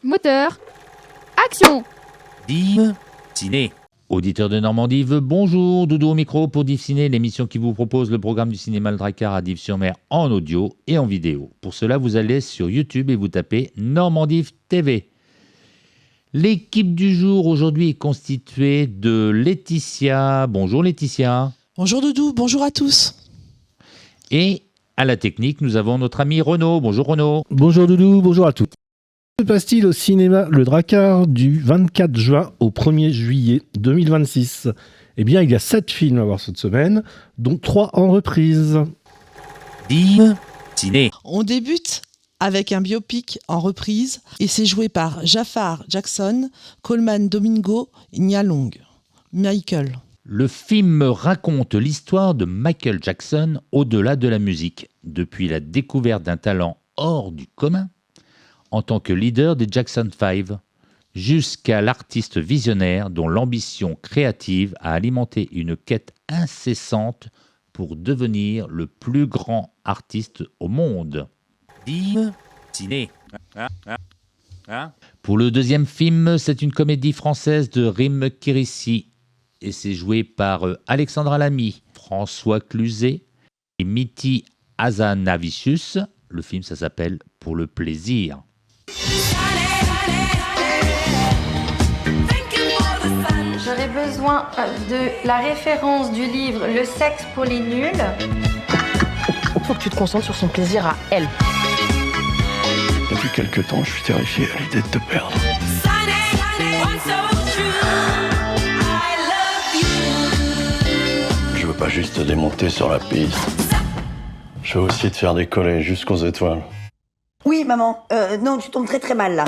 Moteur. Action. Div Ciné. Auditeur de Normandive, bonjour, Doudou au micro pour Div Ciné, l'émission qui vous propose le programme du cinéma Le Drakkar à Dives-sur-Mer en audio et en vidéo. Pour cela, vous allez sur YouTube et vous tapez Normandive TV. L'équipe du jour aujourd'hui est constituée de Laetitia. Bonjour Laetitia. Bonjour Doudou, bonjour à tous. Et à la technique, nous avons notre ami Renaud. Bonjour Renaud. Bonjour Doudou, bonjour à tous. Que se passe-t-il au cinéma Le Drakkar du 24 juin au 1er juillet 2026 ? Eh bien, il y a 7 films à voir cette semaine, dont 3 en reprise. Div Ciné. On débute avec un biopic en reprise et c'est joué par Jafar Jackson, Coleman Domingo et Nia Long. Michael. Le film raconte l'histoire de Michael Jackson au-delà de la musique, depuis la découverte d'un talent hors du commun en tant que leader des Jackson 5, jusqu'à l'artiste visionnaire dont l'ambition créative a alimenté une quête incessante pour devenir le plus grand artiste au monde. Div Ciné. Pour le deuxième film, c'est une comédie française de Rim Kérissi et c'est joué par Alexandra Lamy, François Cluzet et Miti Hazanavicius. Le film, ça s'appelle Pour le plaisir. J'aurais besoin de la référence du livre Le sexe pour les nuls. Faut que tu te concentres sur son plaisir à elle. Depuis quelque temps, je suis terrifié à l'idée de te perdre. Je veux pas juste te démonter sur la piste. Je veux aussi te faire décoller jusqu'aux étoiles. Oui, maman. Non, tu tombes très très mal là.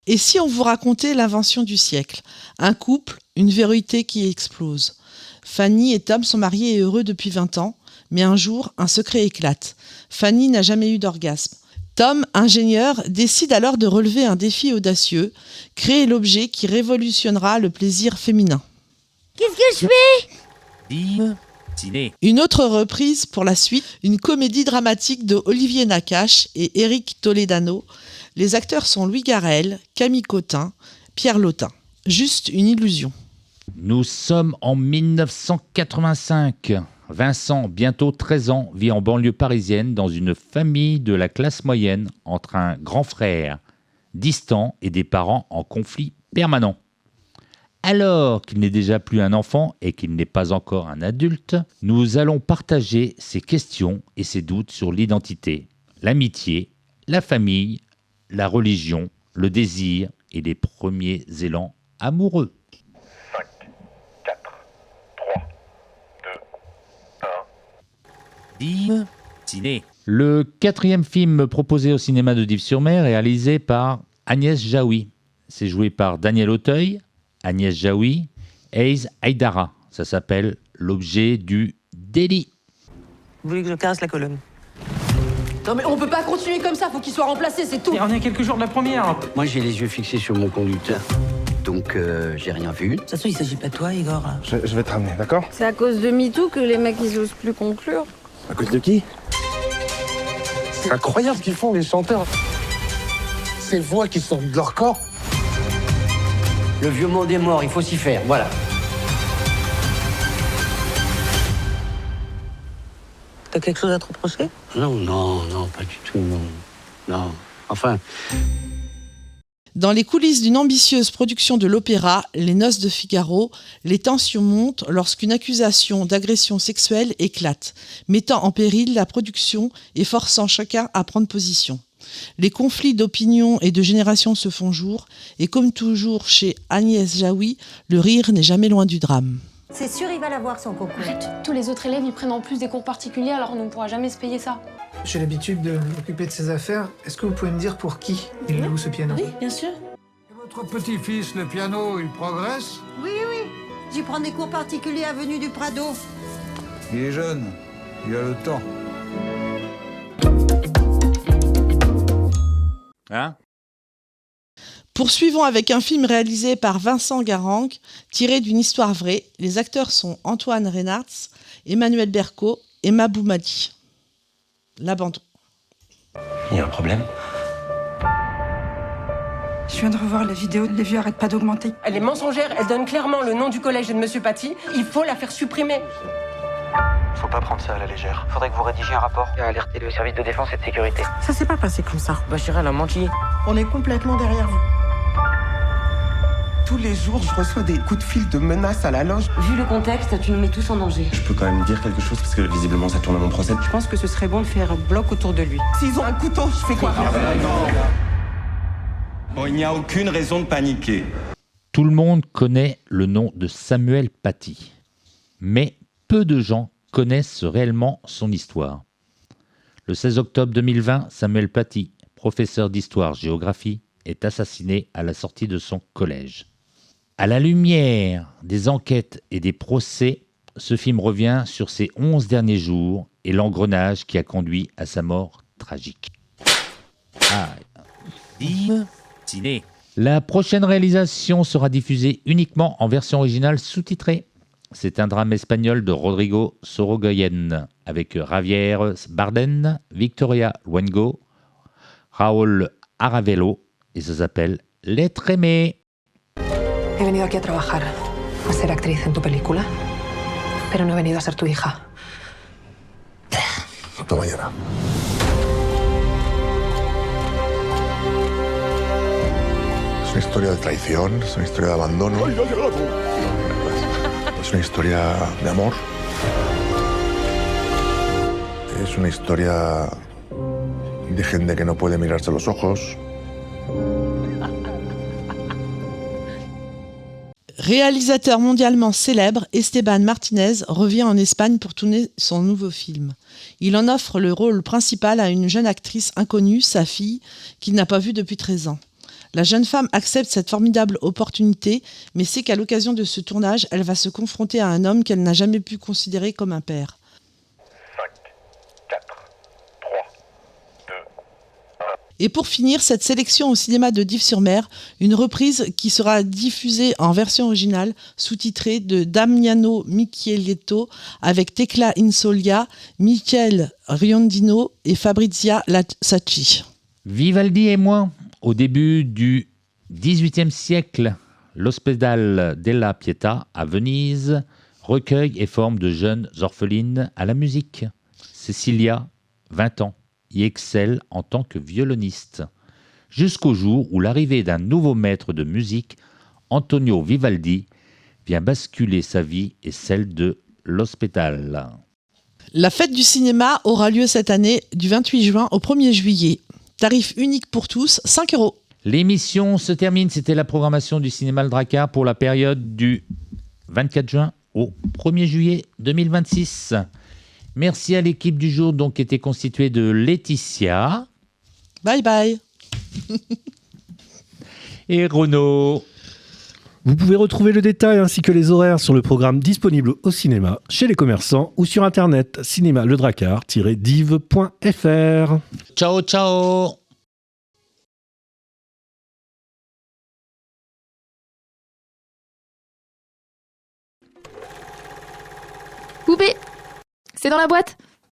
Et si on vous racontait l'invention du siècle ? Un couple, une vérité qui explose. Fanny et Tom sont mariés et heureux depuis 20 ans, mais un jour, un secret éclate. Fanny n'a jamais eu d'orgasme. Tom, ingénieur, décide alors de relever un défi audacieux, créer l'objet qui révolutionnera le plaisir féminin. Qu'est-ce que je fais ? Div Ciné. Une autre reprise pour la suite, une comédie dramatique de Olivier Nakache et Éric Toledano. Les acteurs sont Louis Garrel, Camille Cotin, Pierre Lotin. Juste une illusion. Nous sommes en 1985. Vincent, bientôt 13 ans, vit en banlieue parisienne dans une famille de la classe moyenne entre un grand frère distant et des parents en conflit permanent. Alors qu'il n'est déjà plus un enfant et qu'il n'est pas encore un adulte, nous allons partager ses questions et ses doutes sur l'identité, l'amitié, la famille, la religion, le désir et les premiers élans amoureux. 5, 4, 3, 2, 1. Div Ciné. Le quatrième film proposé au cinéma de Dives-sur-Mer est réalisé par Agnès Jaoui. C'est joué par Daniel Auteuil, Agnès Jaoui, Aïs Haïdara. Ça s'appelle L'objet du délit. Vous voulez que je caresse la colonne ? Non mais on peut pas continuer comme ça, faut qu'il soit remplacé, c'est tout. Et on est à quelques jours de la première. Moi, j'ai les yeux fixés sur mon conducteur. Donc, j'ai rien vu. De toute façon, il s'agit pas de toi, Igor. Là. Je vais te ramener, d'accord ? C'est à cause de MeToo que les mecs ils osent plus conclure. À cause de qui ? C'est incroyable ce qu'ils font, les chanteurs. Ces voix qui sortent de leur corps. Le vieux monde est mort, il faut s'y faire, voilà. T'as quelque chose à te reprocher ? Non, pas du tout, non. Non, enfin... Dans les coulisses d'une ambitieuse production de l'opéra Les Noces de Figaro, les tensions montent lorsqu'une accusation d'agression sexuelle éclate, mettant en péril la production et forçant chacun à prendre position. Les conflits d'opinion et de génération se font jour, et comme toujours chez Agnès Jaoui, le rire n'est jamais loin du drame. C'est sûr, il va l'avoir son concours. Arrête, tous les autres élèves ils prennent en plus des cours particuliers alors on ne pourra jamais se payer ça. J'ai l'habitude de m'occuper de ses affaires. Est-ce que vous pouvez me dire pour qui il loue ce piano ? Oui, bien sûr. Votre petit-fils, le piano, il progresse ? Oui. J'y prends des cours particuliers avenue du Prado. Il est jeune, il a le temps. Hein ? Poursuivons avec un film réalisé par Vincent Garanc, tiré d'une histoire vraie. Les acteurs sont Antoine Reynards, Emmanuel Berco et Mabou Madi. L'abandon. Il y a un problème ? viens de revoir la vidéo, les vues arrêtent pas d'augmenter. Elle est mensongère, elle donne clairement le nom du collège et de Monsieur Paty. Il faut la faire supprimer. Faut pas prendre ça à la légère. Faudrait que vous rédigiez un rapport et alerter le service de défense et de sécurité. Ça s'est pas passé comme ça. Bachira, elle a menti. On est complètement derrière vous. Tous les jours, je reçois des coups de fil de menaces à la loge. Vu le contexte, tu nous mets tous en danger. Je peux quand même dire quelque chose parce que visiblement ça tourne à mon procès. Je pense que ce serait bon de faire un bloc autour de lui. S'ils ont un couteau, je fais quoi? Bon, il n'y a aucune raison de paniquer. Tout le monde connaît le nom de Samuel Paty, mais peu de gens connaissent réellement son histoire. Le 16 octobre 2020, Samuel Paty, professeur d'histoire-géographie, est assassiné à la sortie de son collège. À la lumière des enquêtes et des procès, ce film revient sur ses 11 derniers jours et l'engrenage qui a conduit à sa mort tragique. Ciné. La prochaine réalisation sera diffusée uniquement en version originale sous-titrée. C'est un drame espagnol de Rodrigo Sorogoyen avec Javier Bardem, Victoria Luengo, Raúl Aravelo et ça s'appelle L'être aimé. He venido aquí a trabajar, a ser actriz en tu película, pero no he venido a ser tu hija. Hasta mañana. Es una historia de traición, es una historia de abandono. Es una historia de amor. Es una historia de gente que no puede mirarse a los ojos. Réalisateur mondialement célèbre, Esteban Martinez revient en Espagne pour tourner son nouveau film. Il en offre le rôle principal à une jeune actrice inconnue, sa fille, qu'il n'a pas vue depuis 13 ans. La jeune femme accepte cette formidable opportunité, mais sait qu'à l'occasion de ce tournage, elle va se confronter à un homme qu'elle n'a jamais pu considérer comme un père. 5, 4, 3, 2, 1. Et pour finir, cette sélection au cinéma de Dives-sur-Mer, une reprise qui sera diffusée en version originale, sous-titrée de Damiano Michieletto, avec Tecla Insolia, Michel Riondino et Fabrizia Sacchi. Vivaldi et moi. Au début du XVIIIe siècle, l'Ospedale della Pietà à Venise recueille et forme de jeunes orphelines à la musique. Cecilia, 20 ans, y excelle en tant que violoniste, jusqu'au jour où l'arrivée d'un nouveau maître de musique, Antonio Vivaldi, vient basculer sa vie et celle de l'Ospedale. La fête du cinéma aura lieu cette année du 28 juin au 1er juillet. Tarif unique pour tous, 5 €. L'émission se termine, c'était la programmation du cinéma Le Drakkar pour la période du 24 juin au 1er juillet 2026. Merci à l'équipe du jour, donc, qui était constituée de Laetitia. Bye bye. Et Renaud. Vous pouvez retrouver le détail ainsi que les horaires sur le programme disponible au cinéma, chez les commerçants ou sur internet cinémaledrakkar-dive.fr. Ciao, ciao. Coupé. C'est dans la boîte.